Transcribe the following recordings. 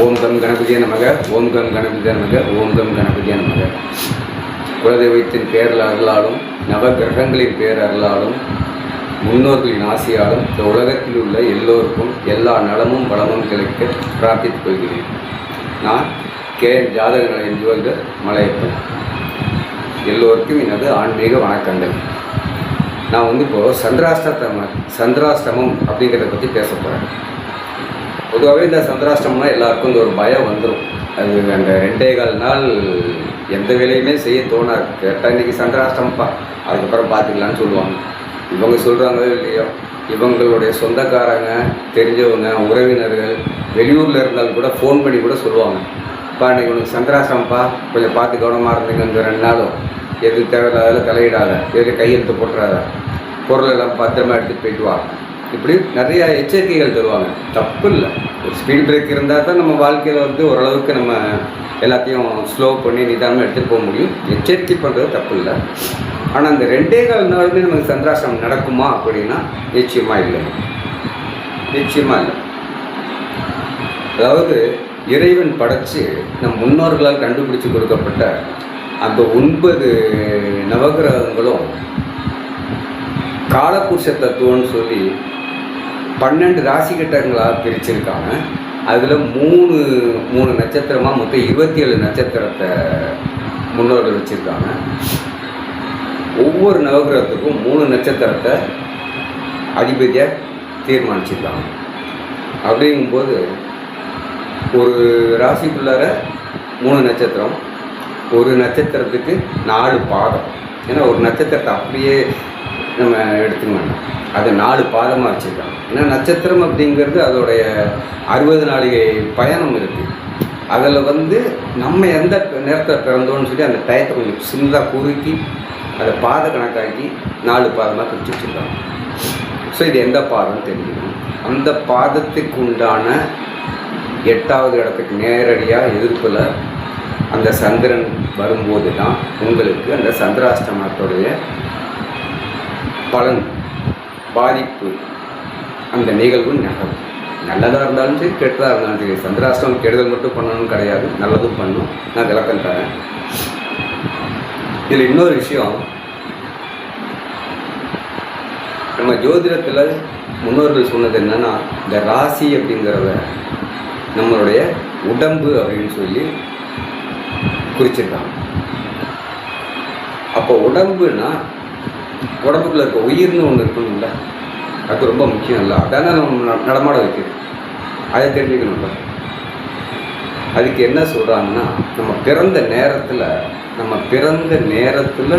ஓம் come கணபதியே நமக, ஓம் come கணபதியே நமக, ஓம் கம் கணபதியே நமக. குலதெய்வத்தின் பேரல் அருளாலும் நவ கிரகங்களின் பேரருளாலும் முன்னோர்களின் ஆசையாலும் இந்த உலகத்தில் உள்ள எல்லோருக்கும் எல்லா நலமும் வளமும் கிடைக்க பிரார்த்தித்துக் கொள்கிறேன். நான் ஜாதக நிலைய ஜோதிடர் மலையப்பன். எல்லோருக்கும் எனது ஆன்மீக வணக்கங்கள். நான் இப்போது சந்திராஷ்டமம் அப்படிங்கிறத பற்றி பேச போகிறேன். பொதுவாகவே இந்த சந்திராஷ்டமம்னா எல்லாருக்கும் இந்த ஒரு பயம் வந்துடும். அது அந்த 2.25 நாள் எந்த வேலையுமே செய்ய தோணாது. கேட்டால் இன்றைக்கி சந்திராஷ்டமப்பா, அதுக்கப்புறம் பார்த்துக்கலான்னு சொல்லுவாங்க. இவங்க சொல்கிறாங்க இல்லையோ, இவங்களுடைய சொந்தக்காரங்க, தெரிஞ்சவங்க, உறவினர்கள் வெளியூரில் இருந்தாலும் கூட ஃபோன் பண்ணி கூட சொல்லுவாங்க, இப்போ இன்றைக்கி உனக்கு சந்திராஷ்டமப்பா, கொஞ்சம் பார்த்து கவனமாக இருந்தீங்க, இந்த 2 நாளும் எது தேவையில்லாத தலையிடாத, எது கையெழுத்து போட்டுறாத, பொருள் எல்லாம் பத்திரமா எடுத்துகிட்டு போயிட்டு வா, இப்படி நிறையா எச்சரிக்கைகள் தருவாங்க. தப்பு இல்லை. ஒரு ஸ்பீட் பிரேக் இருந்தால் தான் நம்ம வாழ்க்கையில் ஓரளவுக்கு நம்ம எல்லாத்தையும் ஸ்லோ பண்ணி நிதானமாக எடுத்துகிட்டு போக முடியும். எச்சரிக்கை பண்ணுறது தப்பு இல்லை. ஆனால் அந்த 2.25 நாளுமே நமக்கு சந்திராஷ்டமம் நடக்குமா அப்படின்னா நிச்சயமாக இல்லை. நிச்சயமாக இல்லை. அதாவது இறைவன் படைத்து நம் முன்னோர்களால் கண்டுபிடிச்சி கொடுக்கப்பட்ட அந்த 9 நவகிரகங்களும் காலபுருஷ தத்துவம்னு சொல்லி 12 ராசி கட்டங்களாக பிரிச்சிருக்காங்க. அதில் 3 நட்சத்திரமாக மொத்தம் 27 நட்சத்திரத்தை முன்னோர்கள் வச்சுருக்காங்க. ஒவ்வொரு நவகிரகத்துக்கும் 3 நட்சத்திரத்தை அதிபதியாக தீர்மானிச்சிருக்காங்க. அப்படிங்கும்போது ஒரு ராசிக்குள்ளார 3 நட்சத்திரம், ஒரு நட்சத்திரத்துக்கு 4 பாதம். ஏன்னா ஒரு நட்சத்திரத்தை அப்படியே நம்ம எடுத்துக்கணும், அதை 4 பாதமாக வச்சுருக்காங்க. ஏன்னா நட்சத்திரம் அப்படிங்கிறது அதோடைய 60 நாளிகை பயணம் இருக்குது. அதில் நம்ம எந்த நேரத்தில் பிறந்தோன்னு சொல்லி அந்த டயத்தை கொஞ்சம் சின்னதாக குறுக்கி அதை பாத கணக்காக்கி 4 பாதமாக பிரித்து வச்சுருக்காங்க. ஸோ இது எந்த பாதம்னு தெரிஞ்சுக்கணும். அந்த பாதத்துக்கு உண்டான 8வது இடத்துக்கு நேரடியாக எதிர்ப்பில் அந்த சந்திரன் வரும்போது தான் உங்களுக்கு அந்த சந்திராஷ்டமத்துடைய பலன், பாதிப்பு, அந்த நிகழ்வு நகரும். நல்லதாக இருந்தாலும் சரி, கெட்டதாக இருந்தாலும் சரி. சந்திராஷ்டமம் கெடுதல் மட்டும் பண்ணணும்னு கிடையாது, நல்லதும் பண்ணும். நான் விளக்கம் தரேன். இதில் இன்னொரு விஷயம், நம்ம ஜோதிடத்தில் முன்னோர்கள் சொன்னது என்னென்னா, இந்த ராசி அப்படிங்கிறத நம்மளுடைய உடம்பு அப்படின்னு சொல்லி குறிச்சிருக்காங்க. அப்போ உடம்புனா உடம்புக்குள்ள இருக்க உயிர்னு ஒன்று இருக்கணும்ல, அது ரொம்ப முக்கியம் இல்லை. அதானே நம்ம நடமாட வைக்கிறது, அதை தெரிஞ்சுக்கணும்ல. அதுக்கு என்ன சொல்கிறாங்கன்னா, நம்ம பிறந்த நேரத்தில்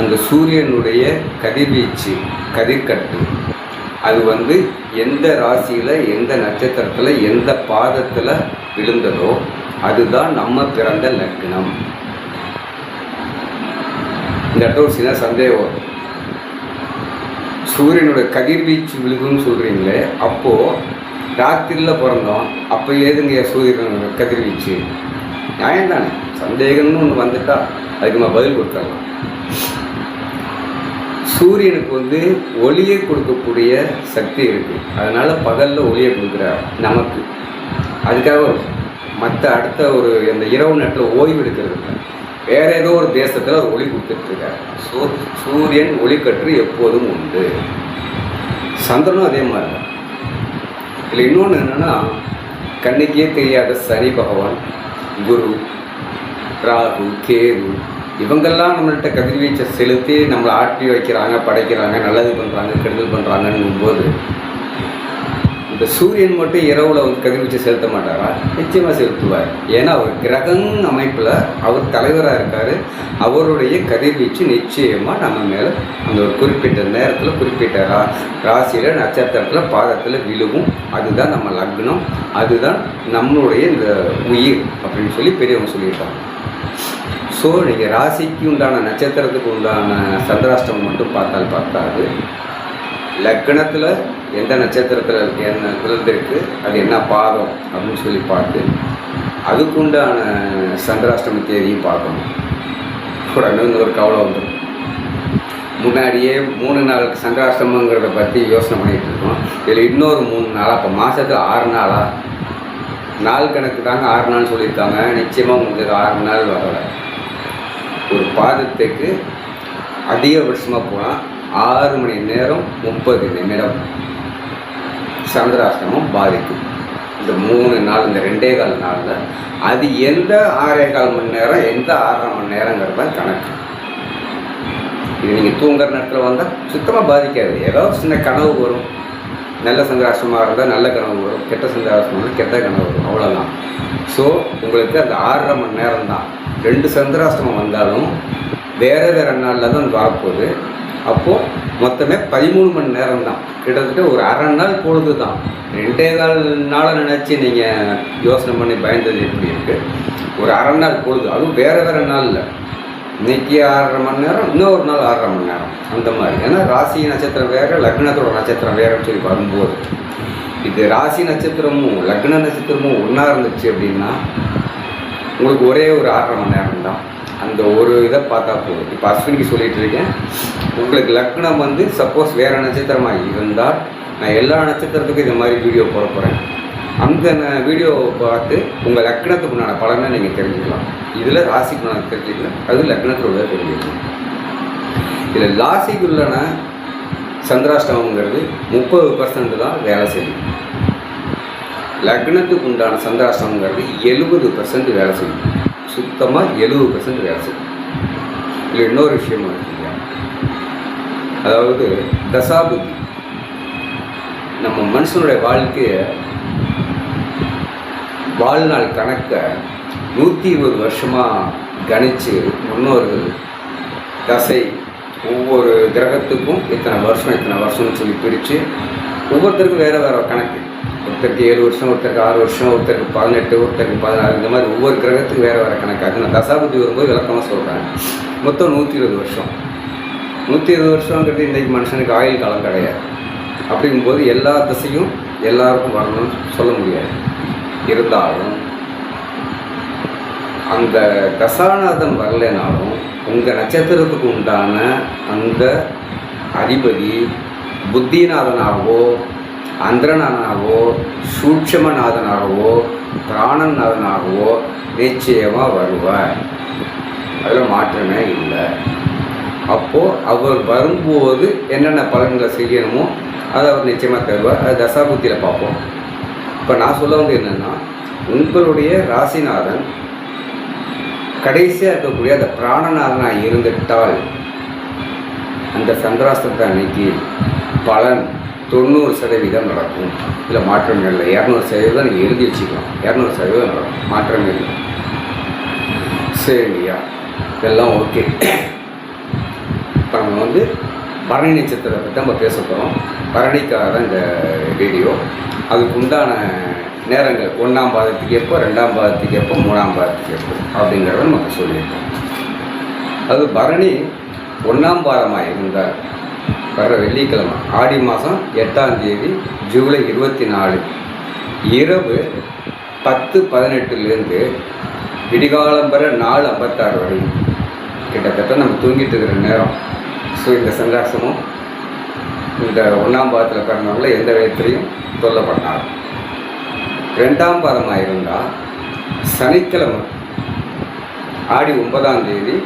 அந்த சூரியனுடைய கதிர்வீச்சு, கதிர்கட்டு, அது எந்த ராசியில், எந்த நட்சத்திரத்தில், எந்த பாதத்தில் விழுந்ததோ அதுதான் நம்ம பிறந்த லக்னம். இந்த இடத்துல ஒரு சின்ன சந்தேகம், சூரியனுடைய கதிர்வீச்சு விழுகுன்னு சொல்கிறீங்களே, அப்போது ராத்திரியில் பிறந்தோம், அப்போ ஏதுங்க சூரியன் கதிர்வீச்சு? நியாயம் தானே? சந்தேகம்னு ஒன்று வந்துட்டால் அதுக்கு நம்ம பதில் கொடுத்துடலாம். சூரியனுக்கு ஒளியை கொடுக்கக்கூடிய சக்தி இருக்குது. அதனால் பகலில் ஒளியை கொடுக்குறார் நமக்கு. அதுக்காக மற்ற அடுத்த அந்த இரவு நேரத்தில் ஓய்வு எடுக்கிறது இல்லை. வேறு ஏதோ ஒரு தேசத்தில் அவர் ஒளி கொடுத்துட்ருக்கார். சூரியன் ஒளிக்கற்று எப்போதும் உண்டு. சந்திரனும் அதே மாதிரி தான். இதில் இன்னொன்று என்னென்னா, கண்ணுக்கே தெரியாத சனி பகவான், குரு, ராகு, கேது, இவங்கெல்லாம் நம்மள்கிட்ட கதிர்வீச்சை செலுத்தி நம்மளை ஆட்டி வைக்கிறாங்க, படைக்கிறாங்க, நல்லது பண்ணுறாங்க, கெடுதல் பண்ணுறாங்கன்னும் போது இந்த சூரியன் மட்டும் இரவில் கதிர்வீச்சை செலுத்த மாட்டாரா? நிச்சயமாக செலுத்துவார். ஏன்னா அவர் கிரகம் அமைப்பில் அவர் தலைவராக இருக்கார். அவருடைய கதிர்வீச்சு நிச்சயமாக நம்ம மேலே அந்த ஒரு குறிப்பிட்ட நேரத்தில், குறிப்பிட்ட ராசியில், நட்சத்திரத்தில், பாதத்தில் விழுவும். அதுதான் நம்ம லக்னம், அதுதான் நம்மளுடைய இந்த உயிர் அப்படின்னு சொல்லி பெரியவங்க சொல்லியிருக்காங்க. ஸோ நீங்கள் ராசிக்கு உண்டான, நட்சத்திரத்துக்கு உண்டான சந்திராஷ்டமம் மட்டும் பார்த்தாது, லக்னத்தில் எந்த நட்சத்திரத்தில் என்ன விழுந்திருக்கு, அது என்ன பாதம் அப்படின்னு சொல்லி பார்த்து அதுக்குண்டான சந்திராஷ்டம தேதியும் பார்க்கணும். உடனே ஒரு கவலை வந்துடும். முன்னாடியே 3 நாள் சந்திராஷ்டமங்கிறத பற்றி யோசனை பண்ணிகிட்டு இருக்கோம். இதில் இன்னொரு 3 நாளாக, இப்போ மாதத்துக்கு 6 நாளாக நாள் கணக்கு தாங்க 6 நாள் சொல்லியிருக்காங்க. நிச்சயமாக உங்களுக்கு 6 நாள் வரலை. ஒரு பாதத்துக்கு அதிகபட்சமாக போனால் 6 மணி நேரம் 30 நிமிடம் சந்திராஷ்டமம் பாதிக்கும். இந்த 3 நாள், இந்த 2.25 நாளில் அது எந்த 6.25 மணி நேரம், எந்த 6.5 மணி நேரங்கிறது தான் கணக்கு. இது நீங்கள் தூங்குற நேரத்தில் வந்தால் சுத்தமாக பாதிக்காது. ஏதோ சின்ன கனவு வரும். நல்ல சந்திராஷ்டமாக இருந்தால் நல்ல கனவு வரும், கெட்ட சந்திராஷ்டமாக கெட்ட கனவு வரும், அவ்வளோதான். ஸோ உங்களுக்கு அந்த 6.5 மணி நேரம் தான். 2 சந்திராஷ்டமம் வந்தாலும் வேறு நாளில் தான் வரப்போகுது. அப்போது மொத்தமே 13 மணி நேரம் தான். கிட்டத்தட்ட ஒரு அரை நாள் பொழுது தான். 2.25 நாளை நினச்சி நீங்கள் யோசனை பண்ணி பயந்தது எப்படி இருக்குது? ஒரு அரை நாள் பொழுது, அதுவும் வேறு நாளில். இன்றைக்கி 6.5 மணி நேரம், இன்னொரு நாள் 6.5 மணி நேரம், அந்த மாதிரி. ஏன்னா ராசி நட்சத்திரம் வேறு, லக்னத்தோட நட்சத்திரம் வேறுன்னு சொல்லி வரும்போது இது ராசி நட்சத்திரமும் லக்ன நட்சத்திரமும் ஒன்றா இருந்துச்சு அப்படின்னா உங்களுக்கு ஒரே ஒரு 6.5 மணி நேரம் தான். அந்த ஒரு இதை பார்த்தா போதும். இப்போ அஸ்வினிக்கு சொல்லிகிட்டு இருக்கேன். உங்களுக்கு லக்னம் வந்து சப்போஸ் வேறு நட்சத்திரமாக இருந்தால் நான் எல்லா நட்சத்திரத்துக்கும் இந்த மாதிரி வீடியோ போட போகிறேன். அந்த வீடியோவை பார்த்து உங்கள் லக்னத்துக்கு உண்டான பலனை நீங்கள் தெரிஞ்சுக்கலாம். இதில் ராசிக்குள்ளான தெரிஞ்சுக்கலாம், அது லக்னத்தோட தெரிஞ்சுக்கலாம். இதில் ராசிக்குள்ளான சந்திராஷ்டமங்கிறது 30% தான் வேலை செய்யும். லக்னத்துக்கு உண்டான சந்திராஷ்டமங்கிறது 70% வேலை செய்யும். சுத்தமாக 70% வேலை செய்யும். இல்லை இன்னொரு விஷயமா இருக்குங்க, அதாவது தசாபுத்தி. நம்ம மனுஷனுடைய வாழ்க்கையை வாழ்நாள் கணக்கை 120 வருஷமாக கணித்து முன்னோர்கள் தசை ஒவ்வொரு கிரகத்துக்கும் இத்தனை வருஷம்னு சொல்லி பிரித்து ஒவ்வொருத்தருக்கும் வேறு வேறு கணக்கு. ஒருத்தருக்கு 7 வருஷம், ஒருத்தருக்கு 6 வருஷம், ஒருத்தருக்கு 18, ஒருத்தருக்கு 16, இந்த மாதிரி ஒவ்வொரு கிரகத்துக்கு வேறு வேறு கணக்கு. அது நான் தசாபுத்தி வரும்போது விளக்கமாக சொல்கிறேன். மொத்தம் 120 வருஷம். 120 வருஷங்கிறது இன்றைக்கி மனுஷனுக்கு ஆயுள் காலம் கிடையாது. அப்படிங்கும்போது எல்லா திசையும் எல்லாருக்கும் வரணும்னு சொல்ல முடியாது. இருந்தாலும் அந்த தசாநாதன் வரலைனாலும் உங்கள் நட்சத்திரத்துக்கு உண்டான அந்த அதிபதி புத்திநாதனாகவோ அந்திரநாதனாகவோ சூட்சமநாதனாகவோ பிராணநாதனாகவோ நிச்சயமாக வருவார். அதில் மாற்றமே இல்லை. அப்போது அவர் வரும்போது என்னென்ன பலன்களை செய்யணுமோ அதை அவர் நிச்சயமாக தருவார். அது தசாபுத்தியில் பார்ப்போம். இப்போ நான் சொல்ல வந்து என்னென்னா, உங்களுடைய ராசிநாதன் கடைசியாக இருக்கக்கூடிய அந்த பிராணநாதனாக இருந்துட்டால் அந்த சந்திராஷ்டமத்தை அன்னைக்கு பலன் 90% நடக்கும். இதில் மாற்றமே இல்லை. 200% நீங்கள் எழுதி வச்சுக்கலாம். 200% நடக்கும், மாற்றமே இல்லை. சரிங்கய்யா, இதெல்லாம் ஓகே. இப்போ நம்ம வந்து பரணி நட்சத்திரத்தை பற்றி நம்ம பேச போகிறோம். பரணிக்காக இந்த வீடியோ. அதுக்கு உண்டான நேரங்கள் 1ஆம் பாதத்துக்கு எப்போ, 2ஆம் பாதத்துக்கு எப்போ, 3ஆம் பாதத்துக்கு எப்போ அப்படிங்கிறத நமக்கு சொல்லியிருக்கோம். அது பரணி 1ஆம் பாதமாக இருந்தால் வர வெள்ளிக்கிழமை ஆடி மாதம் 8ஆம் தேதி ஜூலை 24 இரவு 10:18 விடிகாலம்பர 4:56 வரையும் கிட்டத்தட்ட நம்ம தூங்கிட்டு இருக்கிற நேரம். ஸோ இந்த சந்திராஷ்டமம் இந்த 1ஆம் பாதத்தில் பிறந்தவங்கள எந்த விதத்துலையும் சொல்லப்பட்டாங்க. 2ஆம் பாதமாக இருந்தால் சனிக்கிழமை ஆடி 9ஆம் தேதி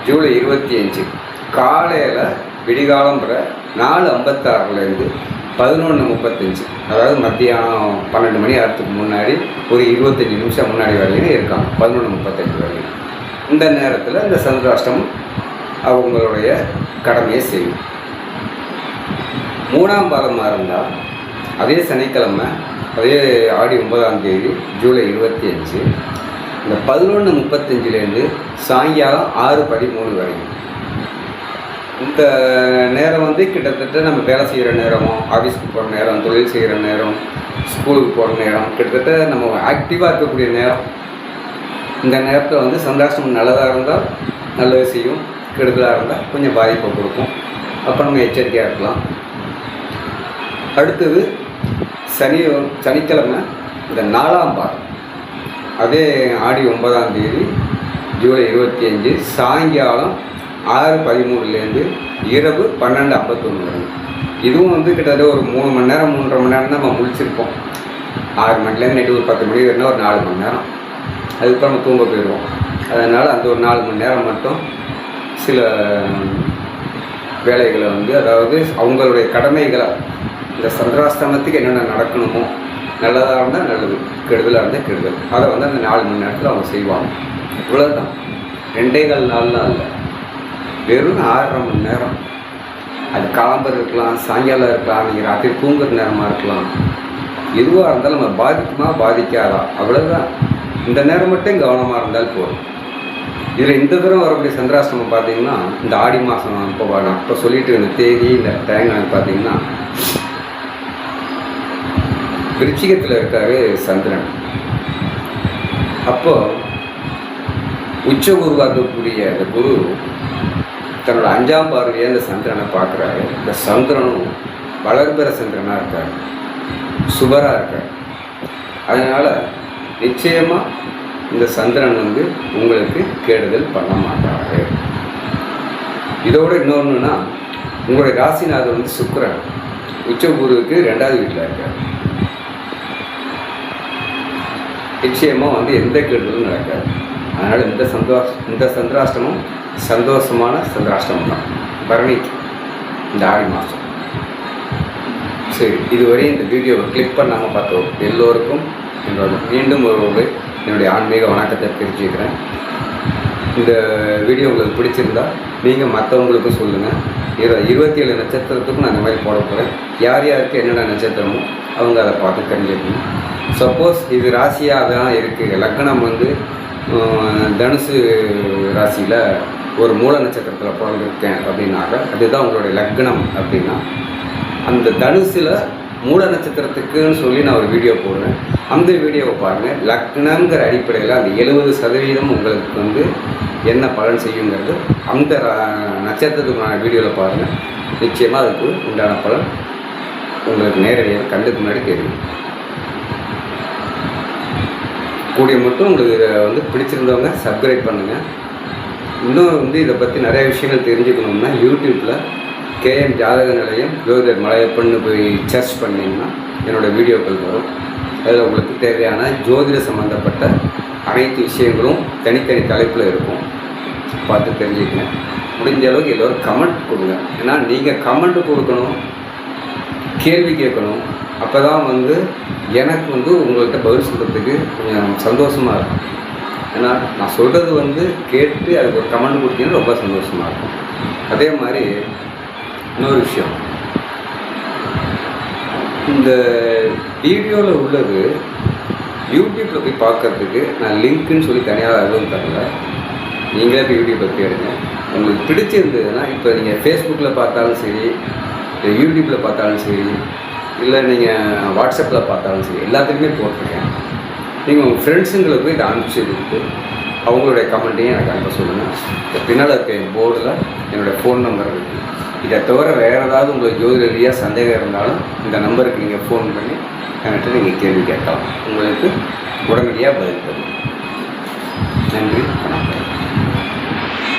ஜூலை 25 காலையில் விடிகாலம்புற 4:56 11:35, அதாவது மத்தியானம் 12 மணி ஆகிறதுக்கு முன்னாடி ஒரு 25 நிமிஷம் முன்னாடி வரையும் இருக்காங்க. 11:35 வரையும் இந்த நேரத்தில் இந்த சந்திராஷ்டமம் அவங்களுடைய கடமையை செய்யும். 3ஆம் பாதமாக இருந்தால் அதே சனிக்கிழமை அதே ஆடி 9ஆம் தேதி ஜூலை 25 இந்த 11:35 சாயங்காலம் 6:13 வரையும். இந்த நேரம் வந்து கிட்டத்தட்ட நம்ம வேலை செய்கிற நேரம், ஆஃபீஸ்க்கு போகிற நேரம், தொழில் செய்கிற நேரம், ஸ்கூலுக்கு போகிற நேரம், கிட்டத்தட்ட நம்ம ஆக்டிவாக இருக்கக்கூடிய நேரம். இந்த நேரத்தில் வந்து சந்திராஷ்டமம் நல்லதாக இருந்தால் நல்லது செய்யும், கெடுதலாக இருந்தால் கொஞ்சம் பாதிப்பை கொடுக்கும். அப்போ நம்ம எச்சரிக்கையாக இருக்கலாம். அடுத்தது சனிக்கிழமை இந்த 4ஆம் பாதம் அதே ஆடி 9ஆம் தேதி ஜூலை 25 சாயங்காலம் 6:13 இரவு 12:51 வரைக்கும். இதுவும் வந்து கிட்டத்தட்ட ஒரு 3 மணி நேரம் 3.5 மணி நேரம் தான் நம்ம முழிச்சிருப்போம். 6 மணிலேருந்து நைட்டு ஒரு 10 மணி வரைனா ஒரு 4 மணி நேரம், அதுக்கப்புறம் நம்ம தூங்க போயிடுவோம். அதனால் அந்த ஒரு 4 மணி நேரம் மட்டும் சில வேலைகளை வந்து, அதாவது அவங்களுடைய கடமைகளை, இந்த சந்திராஷ்டமத்துக்கு என்னென்ன நடக்கணுமோ, நல்லதாக இருந்தால் நல்லது, கெடுதலாக இருந்தால் கெடுதல், அதை வந்து அந்த 4 மணி நேரத்தில் அவங்க செய்வாங்க. இவ்வளோதான், 2.25 நாள்லாம் இல்லை, வெறும் 6.5 மணி நேரம். அது காலம்பரம் இருக்கலாம், சாயங்காலம் இருக்கலாம், நீங்கள் ராத்திரி தூங்குற நேரமாக இருக்கலாம், எதுவாக இருந்தாலும் நம்ம பாதிக்குமா பாதிக்காதா அவ்வளோதான். இந்த நேரம் மட்டும் கவனமாக இருந்தால் போதும். இதில் இந்த தூரம் வரக்கூடிய சந்திராஷ்டமம் பார்த்தீங்கன்னா, இந்த ஆடி மாதம் அப்போ சொல்லிட்டு இந்த தேதி இந்த டைம் பார்த்தீங்கன்னா, விருச்சிகத்தில் இருக்கார் சந்திரன். அப்போது உச்ச குருவாக்கக்கூடிய அந்த குரு தன்னோட 5ஆம் பார்வையை இந்த சந்திரனை பார்க்குறாரு. இந்த சந்திரனும் வளர்பிற சந்திரனாக இருக்கார், சுபராக இருக்கார். அதனால் நிச்சயமாக இந்த சந்திரன் வந்து உங்களுக்கு கெடுதல் பண்ண மாட்டார். இதோடு இன்னொன்றுனா, உங்களுடைய ராசிநாதர் வந்து சுக்கிரன் உச்ச குருவுக்கு 2வது வீட்டில் இருக்கார். நிச்சயமாக வந்து எந்த கெடுதலும் நடக்காது. அதனால் இந்த சந்திராஷ்டமம் சந்தோஷமான சந்திராஷ்டமம் தான், பரணிக்கு இந்த ஆடி மாதம். சரி, இதுவரை இந்த வீடியோவை கிளிக் பண்ணாமல் பார்த்தோம் எல்லோருக்கும் மீண்டும் என்னுடைய ஆன்மீக வணக்கத்தை தெரிஞ்சுக்கிறேன். இந்த வீடியோ உங்களுக்கு பிடிச்சிருந்தா நீங்கள் மற்றவங்களுக்கும் சொல்லுங்கள். 27 நட்சத்திரத்துக்கும் நான் இந்த மாதிரி போட போகிறேன். யார் யாருக்கு என்னென்ன நட்சத்திரமோ அவங்க அதை பார்த்து தெரிஞ்சுக்கணும். சப்போஸ் இது ராசியாக தான் இருக்குது, லக்னம் வந்து தனுசு ராசியில் ஒரு மூல நட்சத்திரத்தில் பிறந்திருக்கேன் அப்படின்னாக்க, அதுதான் உங்களுடைய லக்னம் அப்படின்னா, அந்த தனுசில் மூல நட்சத்திரத்துக்குன்னு சொல்லி நான் ஒரு வீடியோ போடுறேன். அந்த வீடியோவை பாருங்கள். லக்னங்கிற அடிப்படையில் அந்த 70% உங்களுக்கு வந்து என்ன பலன் செய்யுங்கிறது அந்த நட்சத்திரத்துக்கான வீடியோவில் பாருங்கள். நிச்சயமாக அதுக்கு உண்டான பலன் உங்களுக்கு நேரடியாக கண்டுக்கு முன்னாடி தெரியும். கூடிய மட்டும் உங்களுக்கு இதை வந்து பிடிச்சிருந்தவங்க சப்ஸ்கிரைப் பண்ணுங்கள். இன்னும் வந்து இதை பற்றி நிறைய விஷயங்கள் தெரிஞ்சுக்கணும்னா யூடியூப்பில் KM ஜாதக நிலையம் ஜோதிடர் மலையப்பன்னு போய் சர்ச் பண்ணிங்கன்னா என்னோடய வீடியோக்கள் வரும். அதில் உங்களுக்கு தேவையான ஜோதிட சம்மந்தப்பட்ட அனைத்து விஷயங்களும் தனித்தனி தலைப்பில் இருக்கும், பார்த்து தெரிஞ்சுக்கங்க. முடிஞ்ச அளவுக்கு எல்லோரும் கமெண்ட் கொடுங்க. ஏன்னா நீங்கள் கமெண்ட் கொடுக்கணும், கேள்வி கேட்கணும். அப்போ தான் வந்து எனக்கு வந்து உங்கள்கிட்ட பதில் சொல்கிறதுக்கு கொஞ்சம் சந்தோஷமாக இருக்கும். ஏன்னா நான் சொல்கிறது வந்து கேட்டு அதுக்கு ஒரு கமெண்ட் கொடுத்தீங்கன்னா ரொம்ப சந்தோஷமாக இருக்கும். அதே மாதிரி இன்னொரு விஷயம், இந்த வீடியோவில் உள்ளது யூடியூப்பில் போய் பார்க்குறதுக்கு நான் லிங்க்குன்னு சொல்லி தனியாக எதுவும் தரல. நீங்களே போய் யூடியூப் பற்றி எடுங்க. உங்களுக்கு பிடிச்சிருந்ததுன்னா, இப்போ நீங்கள் ஃபேஸ்புக்கில் பார்த்தாலும் சரி, இல்லை யூடியூப்பில் பார்த்தாலும் சரி, இல்லை நீங்கள் வாட்ஸ்அப்பில் பார்த்தாலும் சரி, எல்லாத்துக்குமே போட்டிருக்கேன். நீங்கள் உங்கள் ஃப்ரெண்ட்ஸுங்களுக்கு இதை அனுப்பிச்சி கொடுத்து அவங்களுடைய கமெண்ட்டையும் எனக்கு அனுப்ப சொல்லுங்கள். இந்த பின்னால் இருக்க என் போர்டில் என்னோடய ஃபோன் நம்பர் இருக்குது. இதை தவிர வேறு ஏதாவது உங்களுக்கு ஜோதிட ரீதியாக சந்தேகம் இருந்தாலும் இந்த நம்பருக்கு நீங்கள் ஃபோன் பண்ணி என்கிட்ட நீங்கள் கேள்வி கேட்கலாம். உங்களுக்கு உடனடியாக பதில் தரும். நன்றி, வணக்கம்.